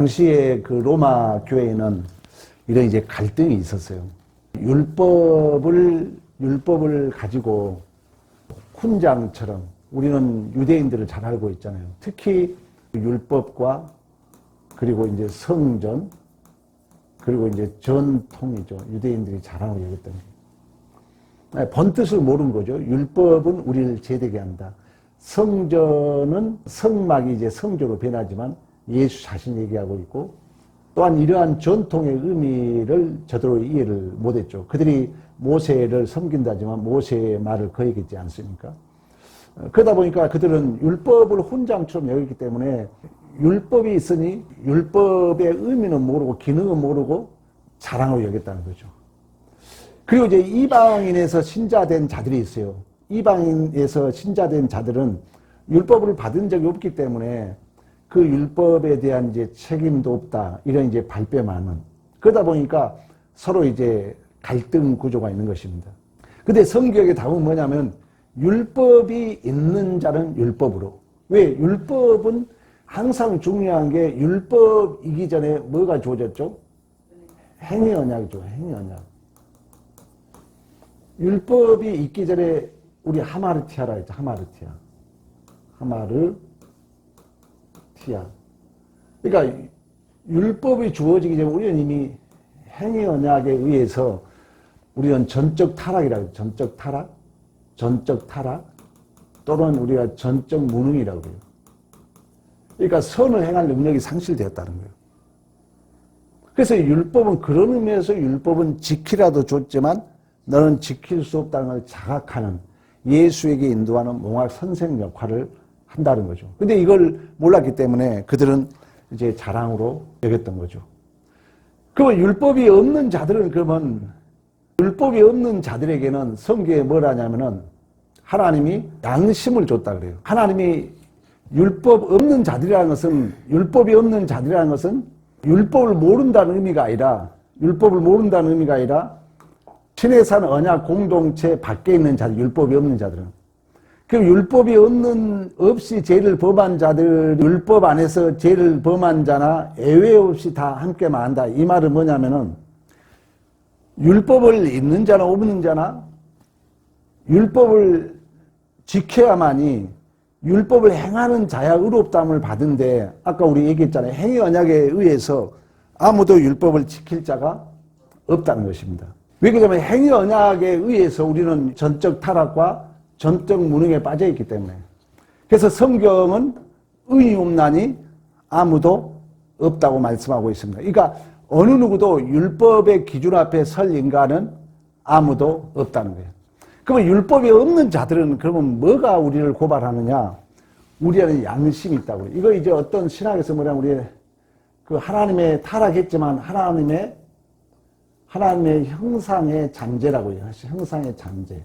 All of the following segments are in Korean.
당시에 그 로마 교회에는 이런 이제 갈등이 있었어요. 율법을 가지고 훈장처럼 우리는 유대인들을 잘 알고 있잖아요. 특히 율법과 그리고 이제 성전 그리고 이제 전통이죠. 유대인들이 잘하고 여겼던 게. 본뜻을 모르는 거죠. 율법은 우리를 제되게 한다. 성전은 성막이 이제 성조로 변하지만 예수 자신 얘기하고 있고, 또한 이러한 전통의 의미를 제대로 이해를 못했죠. 그들이 모세를 섬긴다지만 모세의 말을 거역했지 않습니까? 그러다 보니까 그들은 율법을 훈장처럼 여겼기 때문에 율법이 있으니 율법의 의미는 모르고 기능은 모르고 자랑으로 여겼다는 거죠. 그리고 이제 이방인에서 신자된 자들이 있어요. 이방인에서 신자된 자들은 율법을 받은 적이 없기 때문에 그 율법에 대한 이제 책임도 없다. 이런 이제 발뺌하는. 그러다 보니까 서로 이제 갈등 구조가 있는 것입니다. 근데 성경의 답은 뭐냐면 율법이 있는 자는 율법으로. 왜? 율법은 항상 중요한 게 율법이기 전에 뭐가 주어졌죠? 행위 언약이죠. 행위 언약. 율법이 있기 전에 우리 하마르티아라 했죠. 하마르티아. 그러니까 율법이 주어지기 전에 우리는 이미 행위 언약에 의해서 우리는 전적 타락이라고 해요. 전적 타락 또는 우리가 전적 무능이라고 해요. 그러니까 선을 행할 능력이 상실되었다는 거예요. 그래서 율법은 그런 의미에서 율법은 지키라도 줬지만 너는 지킬 수 없다는 걸 자각하는 예수에게 인도하는 몽학 선생 역할을 한다는 거죠. 근데 이걸 몰랐기 때문에 그들은 이제 자랑으로 여겼던 거죠. 그러면 율법이 없는 자들은 그러면 율법이 없는 자들에게는 성경에 뭘 하냐면은 하나님이 양심을 줬다 그래요. 하나님이 율법 없는 자들이라는 것은 율법이 없는 자들이라는 것은 율법을 모른다는 의미가 아니라 신의 산 언약 공동체 밖에 있는 자들, 율법이 없는 자들은. 그럼 율법이 없이 죄를 범한 자들, 율법 안에서 죄를 범한 자나 예외 없이 다 함께 만다. 이 말은 뭐냐면은 율법을 있는 자나 없는 자나 율법을 지켜야만이 율법을 행하는 자야 의롭다함을 받은데, 아까 우리 얘기했잖아요. 행위 언약에 의해서 아무도 율법을 지킬 자가 없다는 것입니다. 왜 그러냐면 행위 언약에 의해서 우리는 전적 타락과 전적 무능에 빠져 있기 때문에. 그래서 성경은 의인 없나니 아무도 없다고 말씀하고 있습니다. 그러니까 어느 누구도 율법의 기준 앞에 설 인간은 아무도 없다는 거예요. 그러면 율법이 없는 자들은 그러면 뭐가 우리를 고발하느냐? 우리에는 양심이 있다고 그래요. 이거 이제 어떤 신학에서 뭐냐면 우리 그 하나님의 타락했지만 하나님의 형상의 잠재라고 해요. 형상의 잠재.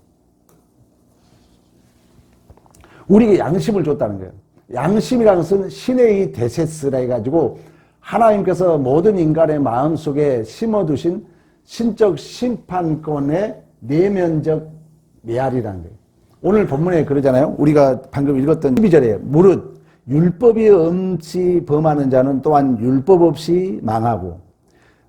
우리에게 양심을 줬다는 거예요. 양심이라는 것은 신의 데세스라 해가지고 하나님께서 모든 인간의 마음속에 심어두신 신적 심판권의 내면적 메아리라는 거예요. 오늘 본문에 그러잖아요. 우리가 방금 읽었던 12절에 무릇 율법이 없이 범하는 자는 또한 율법 없이 망하고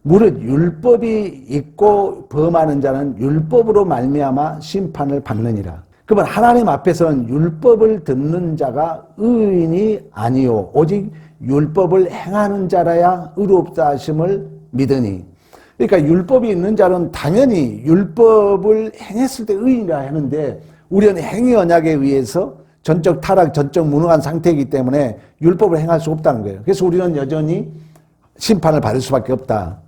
무릇 율법이 있고 범하는 자는 율법으로 말미암아 심판을 받느니라. 그러면 하나님 앞에서는 율법을 듣는 자가 의인이 아니요 오직 율법을 행하는 자라야 의롭다 하심을 믿으니. 그러니까 율법이 있는 자는 당연히 율법을 행했을 때 의인이라 하는데 우리는 행위 언약에 의해서 전적 타락, 전적 무능한 상태이기 때문에 율법을 행할 수 없다는 거예요. 그래서 우리는 여전히 심판을 받을 수밖에 없다.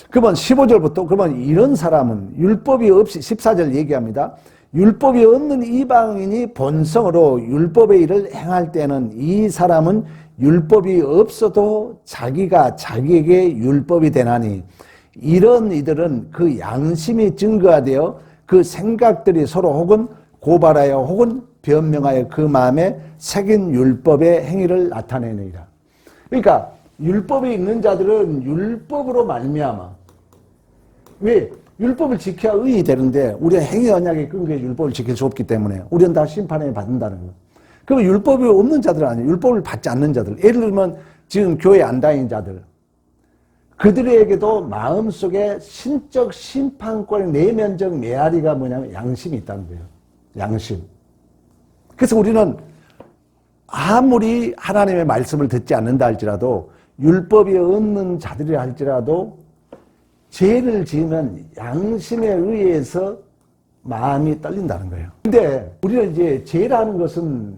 그러면 15절부터 그러면 이런 사람은 율법이 없이 14절 얘기합니다. 율법이 없는 이방인이 본성으로 율법의 일을 행할 때는 이 사람은 율법이 없어도 자기가 자기에게 율법이 되나니 이런 이들은 그 양심이 증거하되어 그 생각들이 서로 혹은 고발하여 혹은 변명하여 그 마음에 새긴 율법의 행위를 나타내느니라. 그러니까 율법이 있는 자들은 율법으로 말미암아. 왜? 율법을 지켜야 의인이 되는데 우리가 행위 언약에 근거해 율법을 지킬 수 없기 때문에 우리는 다 심판에 받는다는 거예요. 그럼 율법이 없는 자들은 아니에요. 율법을 받지 않는 자들. 예를 들면 지금 교회 안 다니는 자들, 그들에게도 마음속에 신적 심판권의 내면적 메아리가 뭐냐면 양심이 있다는 거예요. 양심. 그래서 우리는 아무리 하나님의 말씀을 듣지 않는다 할지라도 율법이 없는 자들이라 할지라도 죄를 지으면 양심에 의해서 마음이 떨린다는 거예요. 근데 우리는 이제 죄라는 것은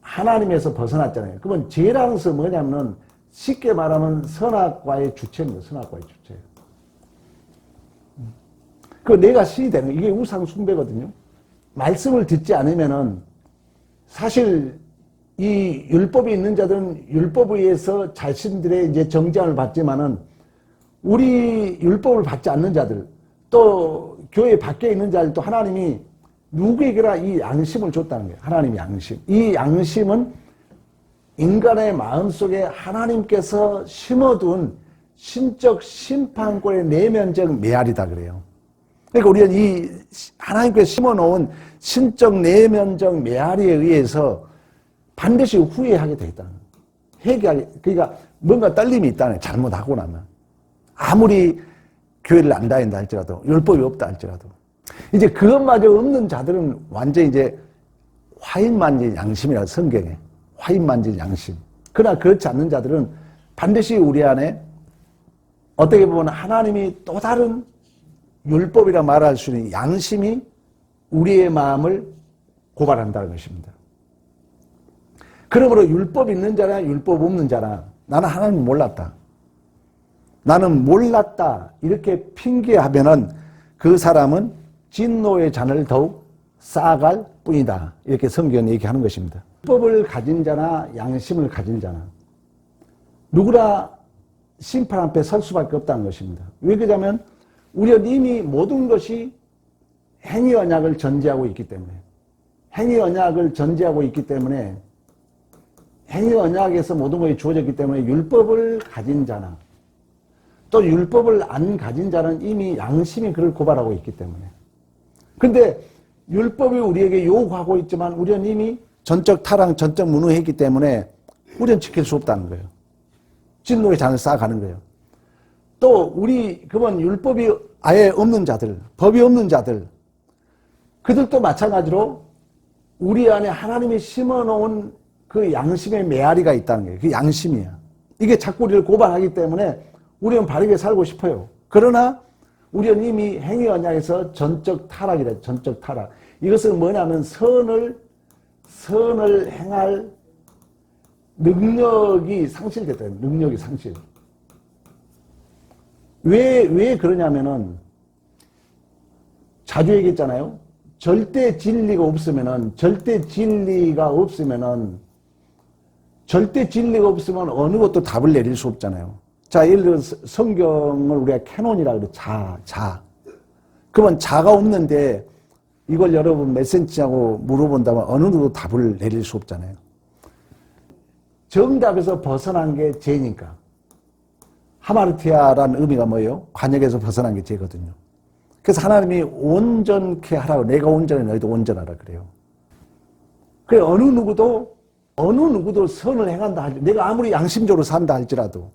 하나님에서 벗어났잖아요. 그러면 죄라는 것은 뭐냐면 쉽게 말하면 선악과의 주체입니다. 선악과의 주체. 그 내가 신이 되는 이게 우상 숭배거든요. 말씀을 듣지 않으면은 사실 이 율법이 있는 자들은 율법에 의해서 자신들의 이제 정죄함을 받지만은 우리 율법을 받지 않는 자들 또 교회 밖에 있는 자들도 하나님이 누구에게나 이 양심을 줬다는 거예요. 하나님의 양심. 이 양심은 인간의 마음속에 하나님께서 심어둔 신적 심판권의 내면적 메아리다 그래요. 그러니까 우리는 이 하나님께서 심어놓은 신적 내면적 메아리에 의해서 반드시 후회하게 돼 있다는 거예요. 회개하게, 그러니까 뭔가 떨림이 있다는 거예요. 잘못하고 나면. 아무리 교회를 안 다닌다 할지라도, 율법이 없다 할지라도. 이제 그것마저 없는 자들은 완전히 이제 화인 만진 양심이라고 성경에. 화인 만진 양심. 그러나 그렇지 않는 자들은 반드시 우리 안에 어떻게 보면 하나님이 또 다른 율법이라 말할 수 있는 양심이 우리의 마음을 고발한다는 것입니다. 그러므로 율법 있는 자나 율법 없는 자나 나는 하나님 몰랐다. 나는 몰랐다. 이렇게 핑계하면은 그 사람은 진노의 잔을 더욱 쌓아갈 뿐이다. 이렇게 성경은 얘기하는 것입니다. 율법을 가진 자나 양심을 가진 자나 누구나 심판 앞에 설 수밖에 없다는 것입니다. 왜 그러냐면 우리는 이미 모든 것이 행위 언약을 전제하고 있기 때문에 행위 언약을 전제하고 있기 때문에 행위 언약에서 모든 것이 주어졌기 때문에 율법을 가진 자나 또 율법을 안 가진 자는 이미 양심이 그를 고발하고 있기 때문에 근데 율법이 우리에게 요구하고 있지만 우리는 이미 전적 타락, 전적 무능했기 때문에 우리는 지킬 수 없다는 거예요. 진노의 잔을 쌓아가는 거예요. 또 그건 율법이 아예 없는 자들, 법이 없는 자들 그들도 마찬가지로 우리 안에 하나님이 심어놓은 그 양심의 메아리가 있다는 거예요. 그 양심이야. 이게 자꾸 우리를 고발하기 때문에 우리는 바르게 살고 싶어요. 그러나 우리는 이미 행위 언약에서 전적 타락이래. 전적 타락. 이것은 뭐냐면 선을 행할 능력이 상실됐다. 능력이 상실. 왜 그러냐면은 자주 얘기했잖아요. 절대 진리가 없으면 어느 것도 답을 내릴 수 없잖아요. 자, 예를 들어서 성경을 우리가 캐논이라 그래. 자. 그러면 자가 없는데 이걸 여러분 몇 센치냐고 물어본다면 어느 누구도 답을 내릴 수 없잖아요. 정답에서 벗어난 게 죄니까. 하마르티아라는 의미가 뭐예요? 관역에서 벗어난 게 죄거든요. 그래서 하나님이 온전케 하라고 내가 온전해 너희도 온전하라 그래요. 그래 어느 누구도 선을 행한다 할지 내가 아무리 양심적으로 산다 할지라도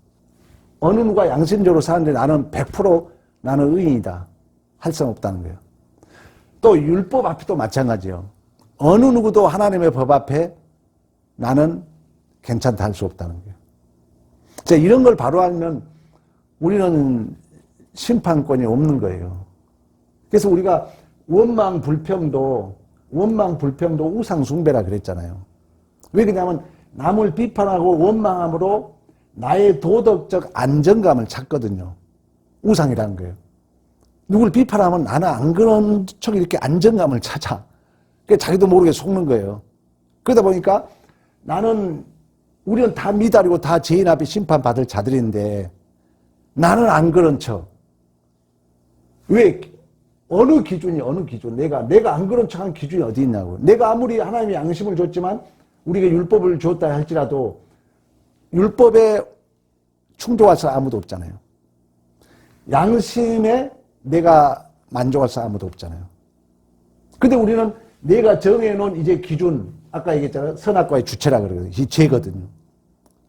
어느 누가 양심적으로 사는데 나는 100% 나는 의인이다 할 수는 없다는 거예요. 또 율법 앞에도 마찬가지예요. 어느 누구도 하나님의 법 앞에 나는 괜찮다 할 수 없다는 거예요. 자, 이런 걸 바로 알면 우리는 심판권이 없는 거예요. 그래서 우리가 원망 불평도 우상숭배라 그랬잖아요. 왜 그러냐면 남을 비판하고 원망함으로 나의 도덕적 안정감을 찾거든요. 우상이라는 거예요. 누굴 비판하면 나는 안 그런 척 이렇게 안정감을 찾아. 그러니까 자기도 모르게 속는 거예요. 그러다 보니까 우리는 다 미달이고 다 죄인 앞에 심판받을 자들인데 나는 안 그런 척. 왜? 어느 기준? 내가 안 그런 척한 기준이 어디 있냐고. 내가 아무리 하나님의 양심을 줬지만 우리가 율법을 줬다 할지라도 율법에 충족할 사람 아무도 없잖아요. 양심에 내가 만족할 사람 아무도 없잖아요. 근데 우리는 내가 정해놓은 이제 기준, 아까 얘기했잖아요. 선악과의 주체라 그러거든요. 이 죄거든요.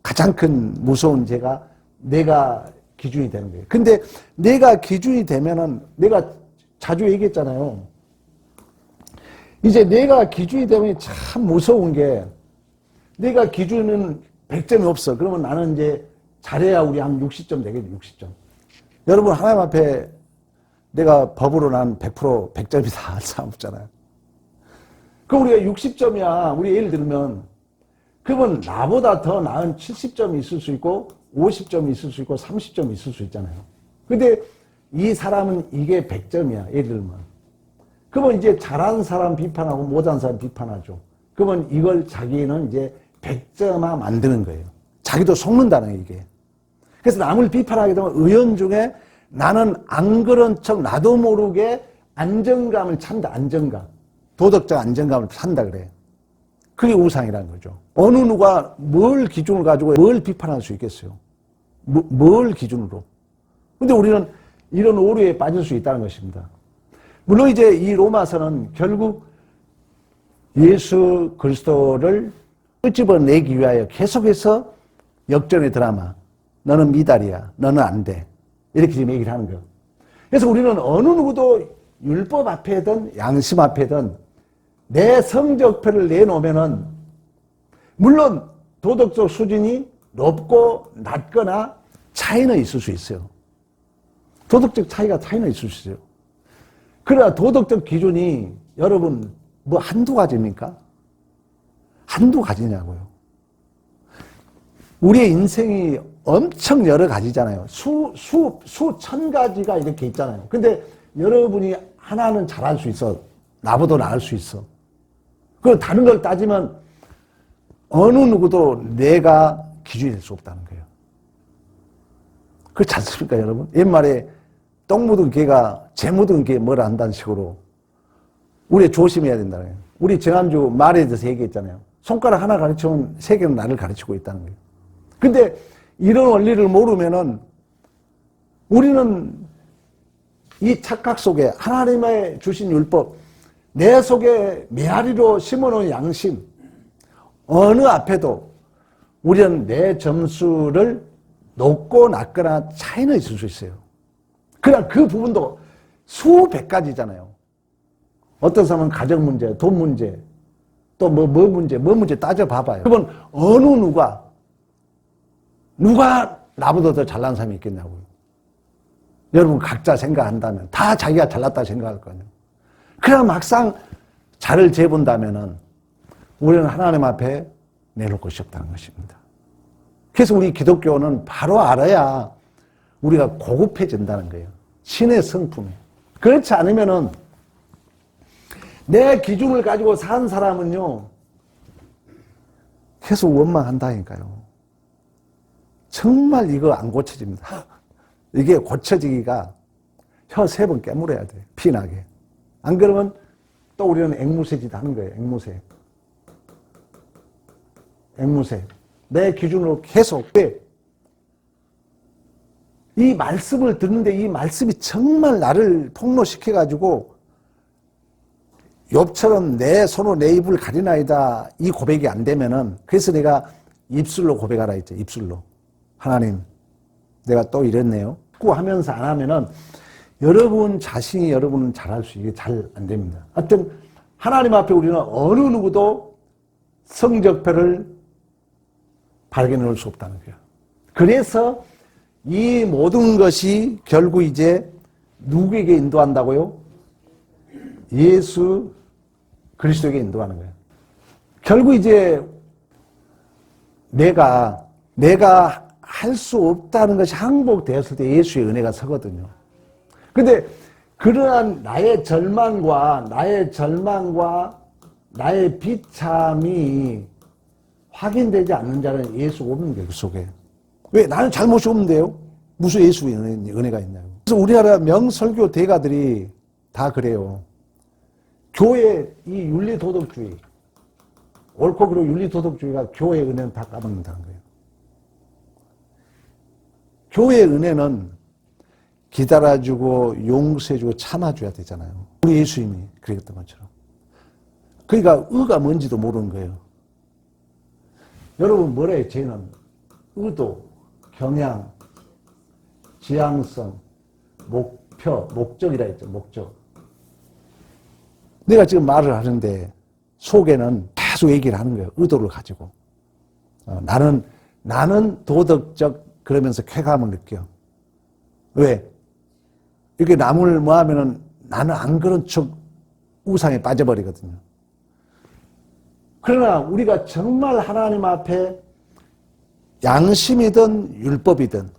가장 큰 무서운 죄가 내가 기준이 되는 거예요. 근데 내가 기준이 되면은 내가 자주 얘기했잖아요. 이제 내가 기준이 되면 참 무서운 게 내가 기준은 100점이 없어. 그러면 나는 이제 잘해야 우리 한 60점 되겠죠. 60점. 여러분 하나님 앞에 내가 법으로 난 100% 100점이다 할 사람 없잖아요. 그럼 우리가 60점이야. 우리 예를 들면 그러면 나보다 더 나은 70점이 있을 수 있고 50점이 있을 수 있고 30점이 있을 수 있잖아요. 근데 이 사람은 이게 100점이야. 예를 들면. 그러면 이제 잘하는 사람 비판하고 못하는 사람 비판하죠. 그러면 이걸 자기는 이제 100점화 만드는 거예요. 자기도 속는다는 거예요, 이게. 그래서 남을 비판하게 되면 의원 중에 나는 안 그런 척 나도 모르게 안정감을 찬다, 안정감. 도덕적 안정감을 찬다 그래요. 그게 우상이라는 거죠. 어느 누가 뭘 기준을 가지고 뭘 비판할 수 있겠어요? 뭘 기준으로? 근데 우리는 이런 오류에 빠질 수 있다는 것입니다. 물론 이제 이 로마서는 결국 예수 그리스도를 끄집어내기 위하여 계속해서 역전의 드라마. 너는 미달이야. 너는 안 돼. 이렇게 지금 얘기를 하는 거예요. 그래서 우리는 어느 누구도 율법 앞에든 양심 앞에든 내 성적표를 내놓으면은 물론 도덕적 수준이 높고 낮거나 차이는 있을 수 있어요. 도덕적 차이는 있을 수 있어요. 그러나 도덕적 기준이 여러분 뭐 한두 가지입니까? 한두 가지냐고요. 우리의 인생이 엄청 여러 가지잖아요. 수천 가지가 이렇게 있잖아요. 근데 여러분이 하나는 잘할 수 있어. 나보다 나을 수 있어. 그리고 다른 걸 따지면 어느 누구도 내가 기준이 될 수 없다는 거예요. 그렇지 않습니까, 여러분? 옛말에 똥 묻은 개가 재 묻은 개 뭐라 한다는 식으로 우리 조심해야 된다는 거예요. 우리 지난주 말에 대해서 얘기했잖아요. 손가락 하나 가르치면 세 개는 나를 가르치고 있다는 거예요. 근데 이런 원리를 모르면은 우리는 이 착각 속에 하나님의 주신 율법, 내 속에 메아리로 심어놓은 양심, 어느 앞에도 우리는 내 점수를 높고 낮거나 차이는 있을 수 있어요. 그냥 그 부분도 수백 가지잖아요. 어떤 사람은 가정 문제, 돈 문제, 또 뭐 문제 따져봐봐요. 그러면 어느 누가 나보다 더 잘난 사람이 있겠냐고요. 여러분 각자 생각한다면 다 자기가 잘났다 생각할 거 아니에요. 그냥 막상 자를 재본다면은 우리는 하나님 앞에 내놓을 것이 없다는 것입니다. 그래서 우리 기독교는 바로 알아야 우리가 고급해진다는 거예요. 신의 성품이. 그렇지 않으면은 내 기준을 가지고 산 사람은요 계속 원망한다니까요. 정말 이거 안 고쳐집니다. 이게 고쳐지기가 혀 3번 깨물어야 돼요. 피나게. 안 그러면 또 우리는 앵무새짓 하는 거예요. 앵무새. 내 기준으로 계속. 이 말씀을 듣는데 이 말씀이 정말 나를 폭로시켜가지고 욥처럼 내 손으로 내 입을 가리나이다 이 고백이 안 되면은 그래서 내가 입술로 고백하라 했죠. 입술로. 하나님 내가 또 이랬네요. 하면서 안 하면은 여러분 자신이 여러분은 잘할 수 이게 잘 안 됩니다. 하여튼 하나님 앞에 우리는 어느 누구도 성적표를 발견해 올 수 없다는 거예요. 그래서 이 모든 것이 결국 이제 누구에게 인도한다고요? 예수 그리스도에게 인도하는 거예요. 결국 이제 내가 할 수 없다는 것이 항복되었을 때 예수의 은혜가 서거든요. 근데 그러한 나의 절망과 나의 비참이 확인되지 않는 자는 예수가 없는 거예요, 그 속에. 왜? 나는 잘못이 없는데요? 무슨 예수의 은혜가 있냐고. 그래서 우리나라 명설교 대가들이 다 그래요. 교회 이 윤리도덕주의, 옳고 그르고 윤리도덕주의가 교회의 은혜는 다 까먹는다는 거예요. 교회의 은혜는 기다려주고 용서해주고 참아줘야 되잖아요. 우리 예수님이 그랬던 것처럼. 그러니까 의가 뭔지도 모르는 거예요. 여러분 뭐래요? 쟤는 의도, 경향, 지향성, 목표, 목적이라 했죠. 목적. 내가 지금 말을 하는데 속에는 계속 얘기를 하는 거예요. 의도를 가지고. 나는 도덕적 그러면서 쾌감을 느껴. 왜? 이렇게 남을 뭐 하면은 나는 안 그런 척 우상에 빠져버리거든요. 그러나 우리가 정말 하나님 앞에 양심이든 율법이든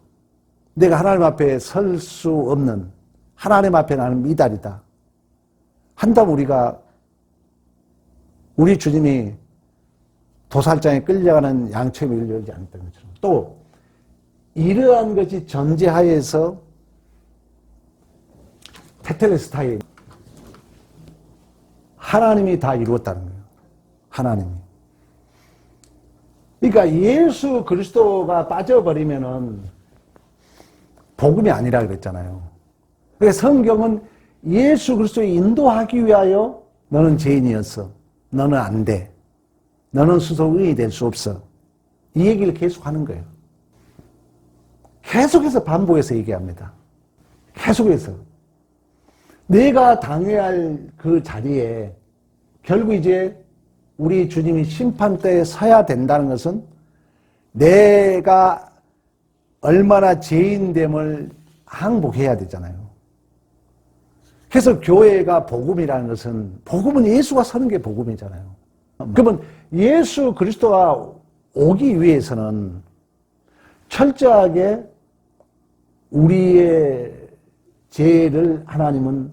내가 하나님 앞에 설 수 없는, 하나님 앞에 나는 미달이다 한다면 우리 주님이 도살장에 끌려가는 양처럼 열지 않았던 것처럼, 또 이러한 것이 전제하에서 테텔레스타이, 하나님이 다 이루었다는 거예요. 하나님이. 그러니까 예수 그리스도가 빠져버리면은 복음이 아니라 그랬잖아요. 그래서 성경은 예수 그리스도를 인도하기 위하여 너는 죄인이었어. 너는 안 돼. 너는 스스로 의인이 될 수 없어. 이 얘기를 계속 하는 거예요. 계속해서 반복해서 얘기합니다. 계속해서. 내가 당해야 할 그 자리에 결국 이제 우리 주님이 심판대에 서야 된다는 것은 내가 얼마나 죄인됨을 항복해야 되잖아요. 그래서 교회가 복음이라는 것은, 복음은 예수가 서는 게 복음이잖아요. 그러면 예수 그리스도가 오기 위해서는 철저하게 우리의 죄를 하나님은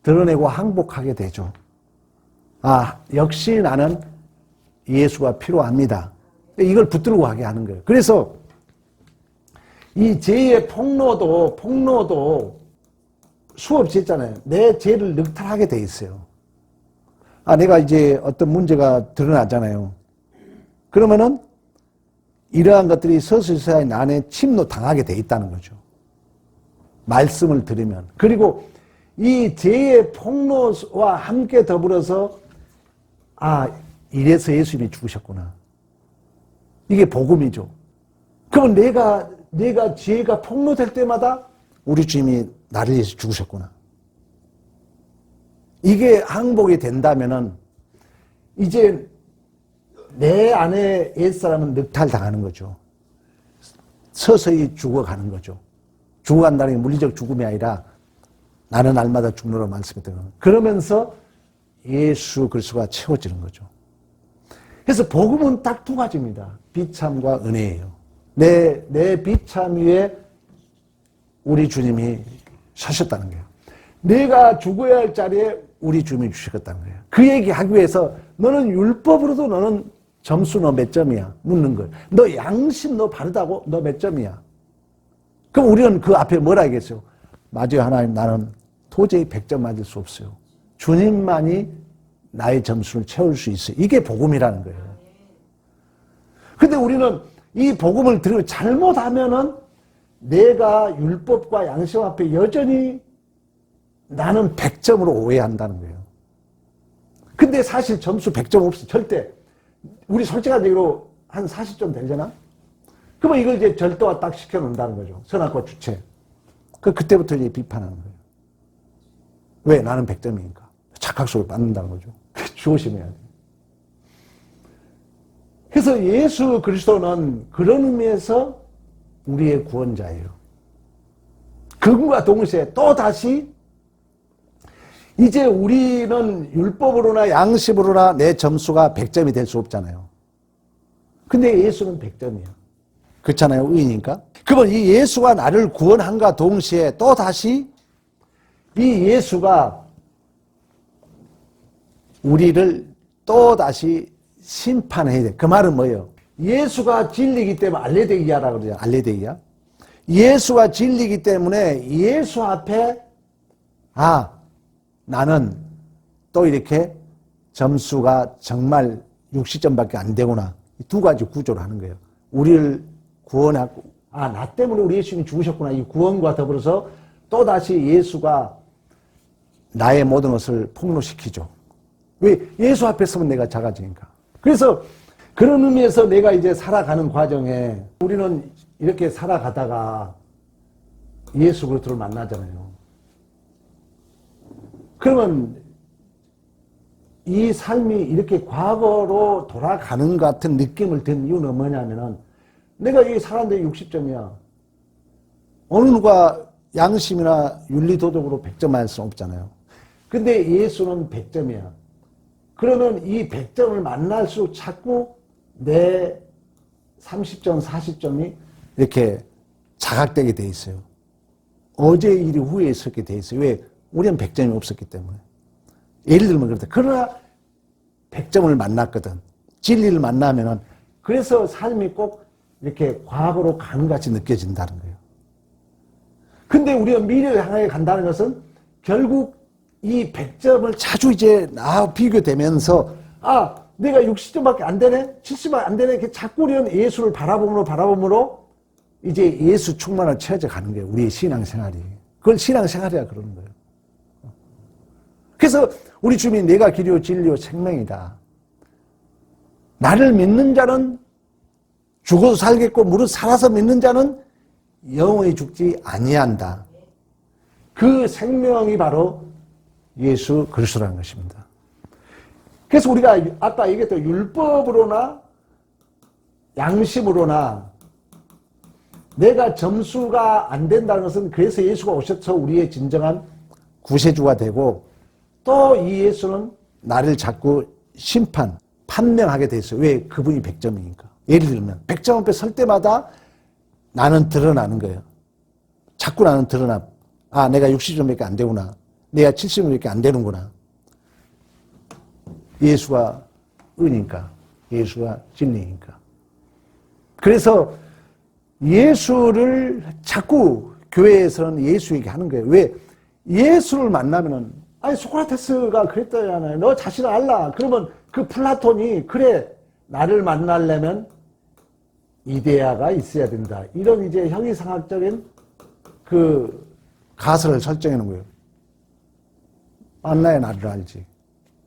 드러내고 항복하게 되죠. 역시 나는 예수가 필요합니다. 이걸 붙들고 가게 하는 거예요. 그래서 이 죄의 폭로도 수없이 했잖아요. 내 죄를 늑탈하게 돼 있어요. 내가 이제 어떤 문제가 드러나잖아요. 그러면은 이러한 것들이 서서히 안에 침노 당하게 돼 있다는 거죠. 말씀을 들으면. 그리고 이 죄의 폭로와 함께 더불어서 이래서 예수님이 죽으셨구나. 이게 복음이죠. 그러면 내가 죄가 폭로될 때마다 우리 주님이 나를 위해서 죽으셨구나. 이게 항복이 된다면은 이제 내 안에 옛사람은 늑탈당하는 거죠. 서서히 죽어가는 거죠. 죽어간다는 게 물리적 죽음이 아니라 나는 날마다 죽노라 말씀했던, 그러면서 예수 그리스도가 채워지는 거죠. 그래서 복음은 딱 두 가지입니다. 비참과 은혜예요. 내 비참 위에 우리 주님이 서셨다는 거예요. 내가 죽어야 할 자리에 우리 주님이 주셨다는 거예요. 그 얘기 하기 위해서 너는 율법으로도 너는 점수 너 몇 점이야? 묻는 거예요. 너 양심 너 바르다고? 너 몇 점이야? 그럼 우리는 그 앞에 뭐라 하겠어요? 맞아요, 하나님. 나는 도저히 100점 맞을 수 없어요. 주님만이 나의 점수를 채울 수 있어요. 이게 복음이라는 거예요. 근데 우리는 이 복음을 들으면 잘못하면은 내가 율법과 양심 앞에 여전히 나는 100점으로 오해한다는 거예요. 근데 사실 점수 100점 없어. 절대. 우리 솔직한 얘기로 한 40점 되잖아? 그러면 이걸 이제 절도화 딱 시켜놓는다는 거죠. 선악과 주체. 그때부터 이제 비판하는 거예요. 왜? 나는 100점이니까. 착각속을 받는다는 거죠. 조심해야 돼요. 그래서 예수 그리스도는 그런 의미에서 우리의 구원자예요. 그분과 동시에 또 다시 이제 우리는 율법으로나 양심으로나 내 점수가 100점이 될 수 없잖아요. 근데 예수는 100점이에요. 그렇잖아요. 의인이니까. 그러면 이 예수가 나를 구원함과 동시에 또 다시 이 예수가 우리를 또 다시 심판해야 돼. 그 말은 뭐예요? 예수가 진리이기 때문에 알레데이아라고 그러죠. 알레데이아. 예수가 진리이기 때문에 예수 앞에 나는 또 이렇게 점수가 정말 60점밖에 안 되구나. 두 가지 구조를 하는 거예요. 우리를 구원하고 나 때문에 우리 예수님이 죽으셨구나. 이 구원과 더불어서 또다시 예수가 나의 모든 것을 폭로시키죠. 왜? 예수 앞에 서면 내가 작아지니까. 그래서 그런 의미에서 내가 이제 살아가는 과정에 우리는 이렇게 살아가다가 예수 그리스도를 만나잖아요. 그러면 이 삶이 이렇게 과거로 돌아가는 것 같은 느낌을 든 이유는 뭐냐면은 내가 이 사람들이 60점이야. 어느 누가 양심이나 윤리도덕으로 100점 맞을 수는 없잖아요. 근데 예수는 100점이야. 그러면 이 100점을 만날수록 자꾸 내 30점, 40점이 이렇게 자각되게 돼 있어요. 어제 일이 후에 있었게 돼 있어요. 왜? 우리는 100점이 없었기 때문에. 예를 들면 그렇다. 그러나 100점을 만났거든. 진리를 만나면은 그래서 삶이 꼭 이렇게 과거로 가는 것 같이 느껴진다는 거예요. 근데 우리가 미래를 향해 간다는 것은 결국 이 100점을 자주 이제 비교되면서 내가 60점밖에 안 되네? 70점 안 되네? 이렇게 자꾸 우리는 예수를 바라봄으로 이제 예수 충만을 채워져 가는 거예요. 우리의 신앙생활이. 그걸 신앙생활이라 그러는 거예요. 그래서 우리 주님이 내가 길이요 진리요 생명이다. 나를 믿는 자는 죽어도 살겠고 무릇 살아서 믿는 자는 영원히 죽지 아니한다. 그 생명이 바로 예수 그리스도라는 것입니다. 그래서 우리가 아까 얘기했던 율법으로나 양심으로나 내가 점수가 안 된다는 것은 그래서 예수가 오셔서 우리의 진정한 구세주가 되고 또 이 예수는 나를 자꾸 판명하게 돼 있어요. 왜? 그분이 100점이니까. 예를 들면 100점 앞에 설 때마다 나는 드러나는 거예요. 자꾸 나는 드러나. 내가 60점밖에 안 되구나. 내가 70점밖에 안 되는구나. 예수가 은이니까. 예수가 진리니까. 그래서 예수를 자꾸 교회에서는 예수 얘기하는 거예요. 왜? 예수를 만나면은 소크라테스가 그랬다잖아요. 너 자신을 알라. 그러면 그 플라톤이 그래 나를 만나려면 이데아가 있어야 된다. 이런 이제 형이상학적인 그 가설을 설정해 놓은 거예요. 만나야 나를 알지.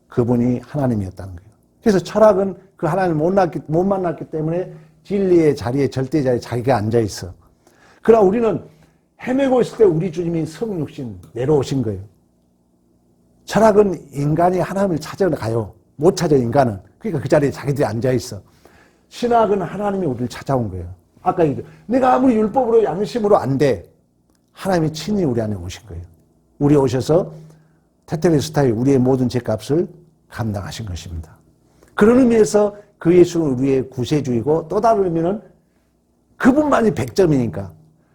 그분이 하나님이었다는 거예요. 그래서 철학은 그 하나님을 못 만났기 때문에 진리의 자리에 절대 자리에 자기가 앉아 있어. 그러나 우리는 헤매고 있을 때 우리 주님이 성육신 내려오신 거예요. 철학은 인간이 하나님을 찾아가요. 못 찾아 인간은. 그러니까 그 자리에 자기들이 앉아 있어. 신학은 하나님이 우리를 찾아온 거예요. 아까 얘기했죠. 내가 아무리 율법으로 양심으로 안 돼. 하나님이 친히 우리 안에 오신 거예요. 우리 오셔서 테텔레스타이 우리의 모든 죄값을 감당하신 것입니다. 그런 의미에서 그 예수는 우리의 구세주이고 또 다른 의미는 그분만이 100점이니까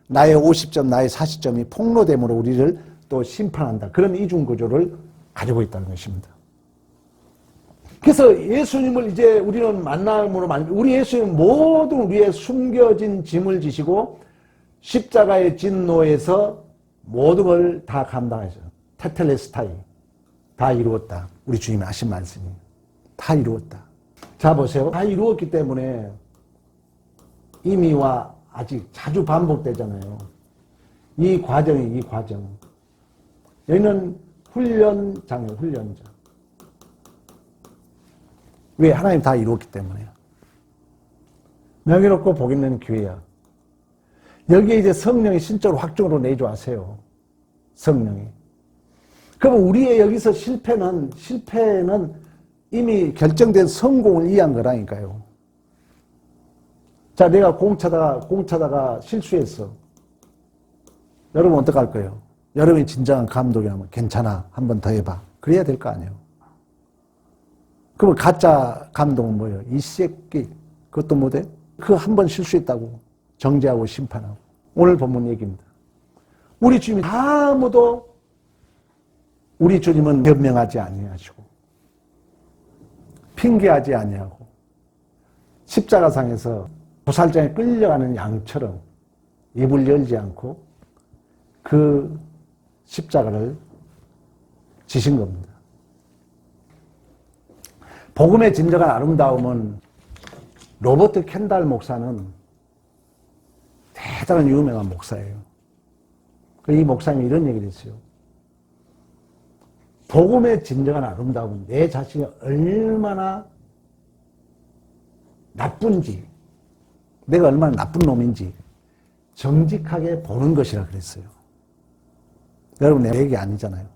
나의 50점, 나의 40점이 폭로됨으로 우리를 또 심판한다. 그런 이중구조를 가지고 있다는 것입니다. 그래서 예수님을 이제 우리는 만남으로 우리 예수님은 모든 우리의 숨겨진 짐을 지시고 십자가의 진노에서 모든 걸 다 감당하셔. 테텔레스타이. 다 이루었다. 우리 주님이 하신 말씀이. 다 이루었다. 자, 보세요. 다 이루었기 때문에 이미와 아직 자주 반복되잖아요. 이 과정. 여기는 훈련장이에요, 훈련장. 왜? 하나님 다 이루었기 때문에요. 명예롭고 복 있는 교회야. 여기에 이제 성령이 신적으로 확증으로 내줘하세요. 성령이. 그럼 우리의 여기서 실패는 이미 결정된 성공을 이해한 거라니까요. 자, 내가 공 차다가 실수했어. 여러분 어떡할 거예요? 여러분이 진정한 감독이라면 괜찮아. 한 번 더 해봐. 그래야 될 거 아니에요. 그럼 가짜 감독은 뭐예요? 이 새끼 그것도 못해? 그 한 번 실수했다고 정죄하고 심판하고. 오늘 본문 얘기입니다. 우리 주님이 아무도 우리 주님은 변명하지 아니하시고 핑계하지 아니하고 십자가상에서 도살장에 끌려가는 양처럼 입을 열지 않고 그 십자가를 지신 겁니다. 복음의 진정한 아름다움은 로버트 켄달 목사는 대단한 유명한 목사예요. 이 목사님이 이런 얘기를 했어요. 복음의 진정한 아름다움은 내 자신이 얼마나 나쁜지, 내가 얼마나 나쁜 놈인지 정직하게 보는 것이라 그랬어요. 여러분, 내 얘기 아니잖아요.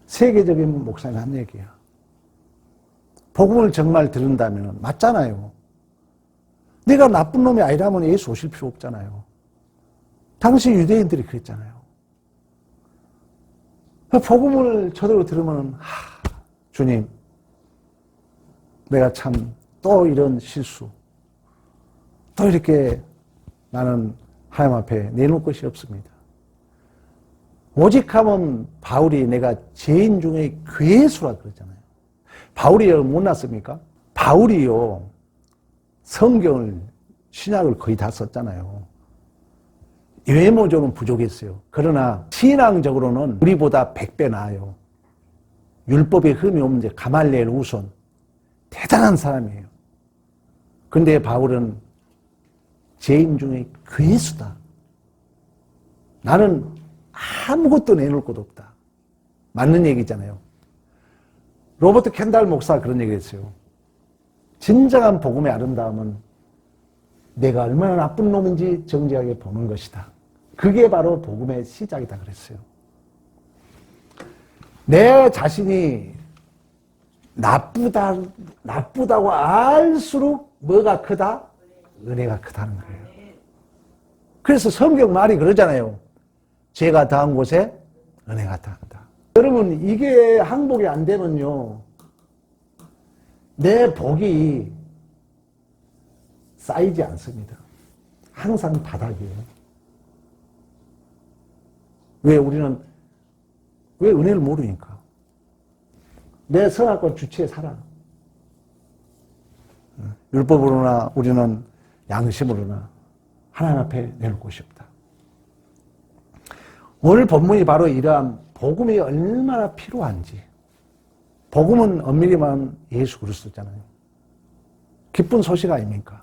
세계적인 목사님 한 얘기야. 복음을 정말 들은다면 맞잖아요. 내가 나쁜 놈이 아니라면 예수 오실 필요 없잖아요. 당시 유대인들이 그랬잖아요. 복음을 저대로 들으면 주님, 내가 참 또 이런 실수, 또 이렇게 나는 하나님 앞에 내놓을 것이 없습니다. 오직 하면 바울이 내가 죄인 중에 괴수라 그러잖아요. 바울이 못났습니까? 바울이요, 성경을, 신약을 거의 다 썼잖아요. 외모적으로는 부족했어요. 그러나 신앙적으로는 우리보다 100배 나아요. 율법에 흠이 없는 가말리엘 우손, 대단한 사람이에요. 근데 바울은 죄인 중에 괴수다. 나는 아무것도 내놓을 것 없다. 맞는 얘기잖아요. 로버트 켄달 목사가 그런 얘기를 했어요. 진정한 복음의 아름다움은 내가 얼마나 나쁜 놈인지 정직하게 보는 것이다. 그게 바로 복음의 시작이다 그랬어요. 내 자신이 나쁘다고 알수록 뭐가 크다? 은혜가 크다는 거예요. 그래서 성경 말이 그러잖아요. 죄가 더한 곳에 은혜가 더한다. 여러분, 이게 항복이 안 되면요, 내 복이 쌓이지 않습니다. 항상 바닥이에요. 왜 우리는, 왜 은혜를 모르니까? 내 선악과 주체에 살아. 율법으로나 우리는 양심으로나 하나님 앞에 내놓을 곳이 없다. 오늘 본문이 바로 이러한 복음이 얼마나 필요한지. 복음은 엄밀히 말하면 예수 그리스도잖아요. 기쁜 소식 아닙니까?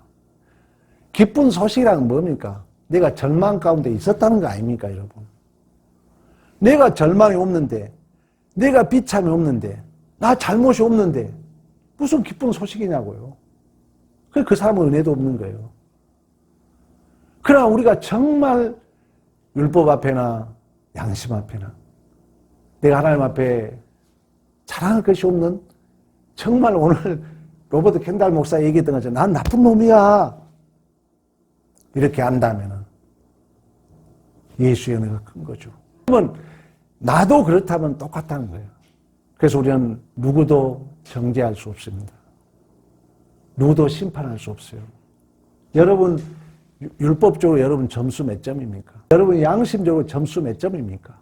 기쁜 소식이란 뭡니까? 내가 절망 가운데 있었다는 거 아닙니까, 여러분? 내가 절망이 없는데, 내가 비참이 없는데, 나 잘못이 없는데 무슨 기쁜 소식이냐고요. 그 사람은 은혜도 없는 거예요. 그러나 우리가 정말 율법 앞에나 양심 앞에나 내가 하나님 앞에 자랑할 것이 없는, 정말 오늘 로버트 켄달 목사 얘기했던 것처럼 난 나쁜 놈이야, 이렇게 안다면 예수의 은혜가 큰 거죠. 그러면 나도 그렇다면 똑같다는 거예요. 그래서 우리는 누구도 정죄할 수 없습니다. 누구도 심판할 수 없어요. 여러분, 율법적으로 여러분 점수 몇 점입니까? 여러분 양심적으로 점수 몇 점입니까?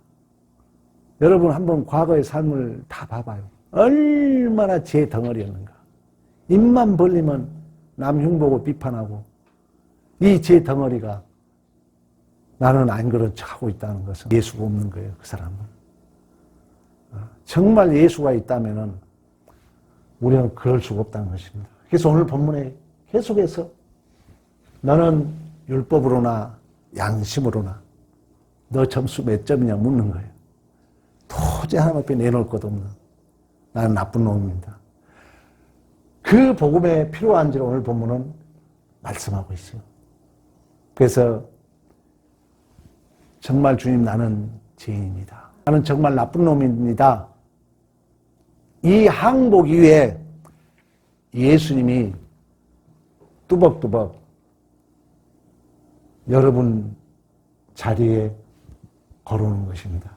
여러분 한번 과거의 삶을 다 봐봐요. 얼마나 죄 덩어리였는가. 입만 벌리면 남 흉보고 비판하고, 이 죄 덩어리가 나는 안 그런 척하고 있다는 것은 예수가 없는 거예요, 그 사람은. 정말 예수가 있다면은 우리는 그럴 수가 없다는 것입니다. 그래서 오늘 본문에 계속해서 너는 율법으로나 양심으로나 너 점수 몇 점이냐 묻는 거예요. 도저히 하나님 앞에 내놓을 것 없는 나는 나쁜 놈입니다. 그 복음에 필요한지를 오늘 본문은 말씀하고 있어요. 그래서 정말 주님, 나는 죄인입니다. 나는 정말 나쁜 놈입니다. 이 항복 이후에 예수님이 뚜벅뚜벅 여러분 자리에 걸어오는 것입니다.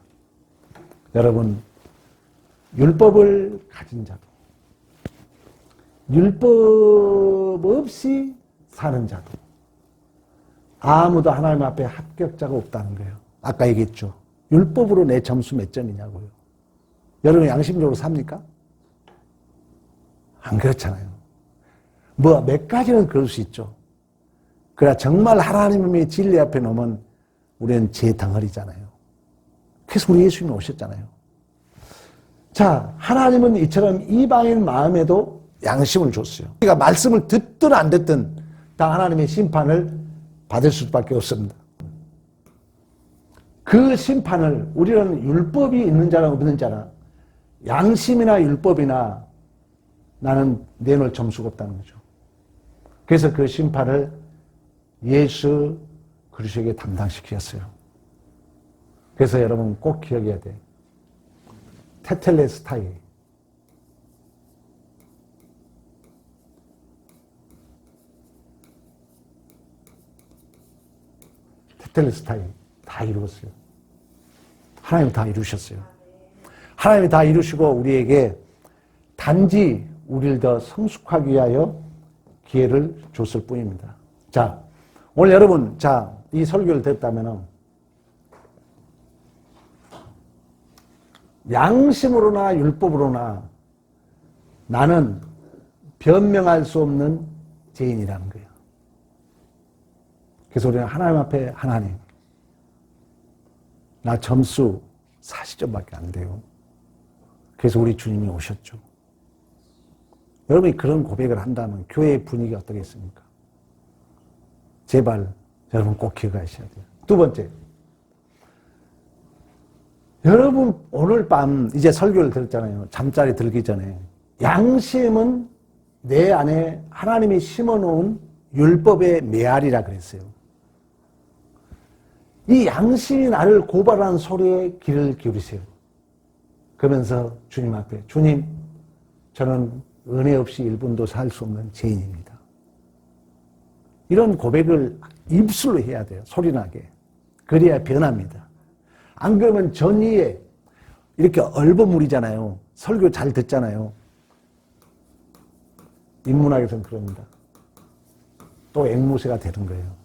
여러분, 율법을 가진 자도, 율법 없이 사는 자도 아무도 하나님 앞에 합격자가 없다는 거예요. 아까 얘기했죠. 율법으로 내 점수 몇 점이냐고요. 여러분 양심적으로 삽니까? 안 그렇잖아요. 뭐 몇 가지는 그럴 수 있죠. 그러나 정말 하나님의 진리 앞에 놓으면 우리는 제 덩어리잖아요. 그래서 우리 예수님이 오셨잖아요. 자, 하나님은 이처럼 이방인 마음에도 양심을 줬어요. 우리가 말씀을 듣든 안 듣든 다 하나님의 심판을 받을 수밖에 없습니다. 그 심판을 우리는 율법이 있는 자나 없는 자나 양심이나 율법이나 나는 내놓을 점수가 없다는 거죠. 그래서 그 심판을 예수 그리스도에게 담당시켰어요. 그래서 여러분 꼭 기억해야 돼. 테텔레스타이. 테텔레스타이 다 이루었어요. 하나님이 다 이루셨어요. 하나님이 다 이루시고 우리에게 단지 우리를 더 성숙하기 위하여 기회를 줬을 뿐입니다. 자, 오늘 여러분, 자, 이 설교를 듣다면은 양심으로나 율법으로나 나는 변명할 수 없는 죄인이라는 거예요. 그래서 우리는 하나님 앞에 하나님, 나 점수 40점밖에 안 돼요. 그래서 우리 주님이 오셨죠. 여러분이 그런 고백을 한다면 교회의 분위기가 어떻겠습니까? 제발 여러분 꼭 기억하셔야 돼요. 두 번째, 여러분 오늘 밤 이제 설교를 들었잖아요. 잠자리 들기 전에 양심은 내 안에 하나님이 심어놓은 율법의 메아리라 그랬어요. 이 양심이 나를 고발하는 소리에 귀를 기울이세요. 그러면서 주님 앞에, 주님, 저는 은혜 없이 1분도 살 수 없는 죄인입니다. 이런 고백을 입술로 해야 돼요. 소리나게. 그래야 변합니다. 안 그러면 전의에 이렇게 얼버무리잖아요. 설교 잘 듣잖아요. 인문학에서는 그럽니다. 또 앵무새가 되는 거예요.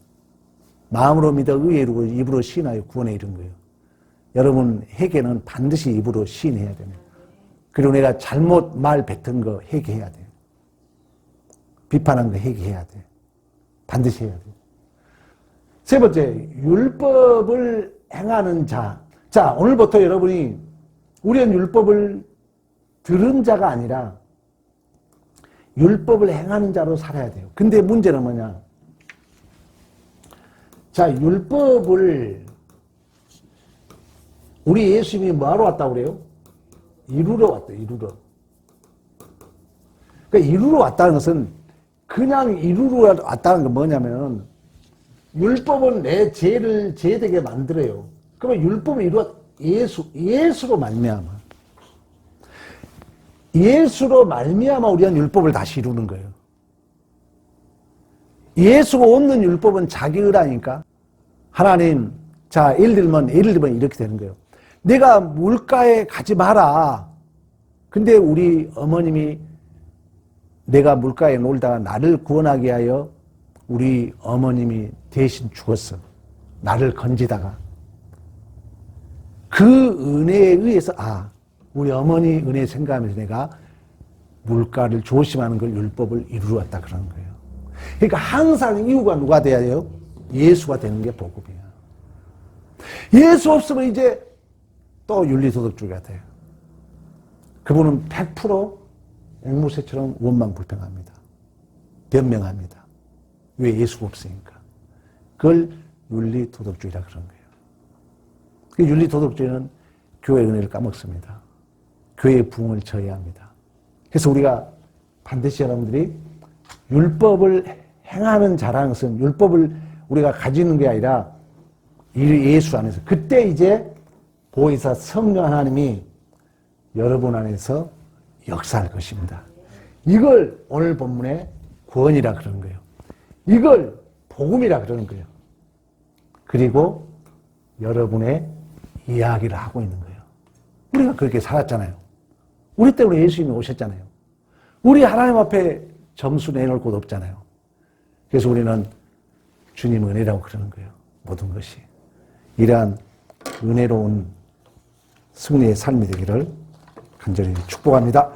마음으로 믿어 의에 이르고 입으로 시인하여 구원에 이른 거예요. 여러분 회개는 반드시 입으로 시인해야 됩니다. 그리고 내가 잘못 말 뱉은 거 회개해야 돼요. 비판한 거 회개해야 돼요. 반드시 해야 돼요. 세 번째, 율법을 행하는 자. 자, 오늘부터 여러분이 우리는 율법을 들은 자가 아니라 율법을 행하는 자로 살아야 돼요. 근데 문제는 뭐냐? 자, 율법을 우리 예수님이 뭐하러 왔다고 그래요? 이루러 왔다, 이루러. 그러니까 이루러 왔다는 것은 그냥 이루러 왔다는 건 뭐냐면 율법은 내 죄를 죄되게 만들어요. 그러면 율법을 예수로 말미암아. 예수로 말미암아 우리는 율법을 다시 이루는 거예요. 예수가 없는 율법은 자기 의라니까. 하나님, 자, 예를 들면 이렇게 되는 거예요. 내가 물가에 가지 마라. 근데 우리 어머님이 내가 물가에 놀다가 나를 구원하기 위하여 우리 어머님이 대신 죽었어. 나를 건지다가. 그 은혜에 의해서, 우리 어머니 은혜 생각하면서 내가 물가를 조심하는 걸 율법을 이루어 왔다 그러는 거예요. 그러니까 항상 이유가 누가 돼야 돼요? 예수가 되는 게 복음이에요. 예수 없으면 이제 또 윤리도덕주의가 돼요. 그분은 100% 앵무새처럼 원망불평합니다. 변명합니다. 왜 예수가 없으니까. 그걸 윤리도덕주의라 그런 거예요. 그 윤리도덕주의는 교회의 은혜를 까먹습니다. 교회의 부흥을 저해야 합니다. 그래서 우리가 반드시 여러분들이 율법을 행하는 자라는 것은 율법을 우리가 가지는 게 아니라 예수 안에서 그때 이제 보혜사 성령 하나님이 여러분 안에서 역사할 것입니다. 이걸 오늘 본문에 구원이라 그러는 거예요. 이걸 복음이라 그러는 거예요. 그리고 여러분의 이야기를 하고 있는 거예요. 우리가 그렇게 살았잖아요. 우리 때문에 예수님이 오셨잖아요. 우리 하나님 앞에 점수 내놓을 곳 없잖아요. 그래서 우리는 주님 은혜라고 그러는 거예요. 모든 것이. 이러한 은혜로운 승리의 삶이 되기를 간절히 축복합니다.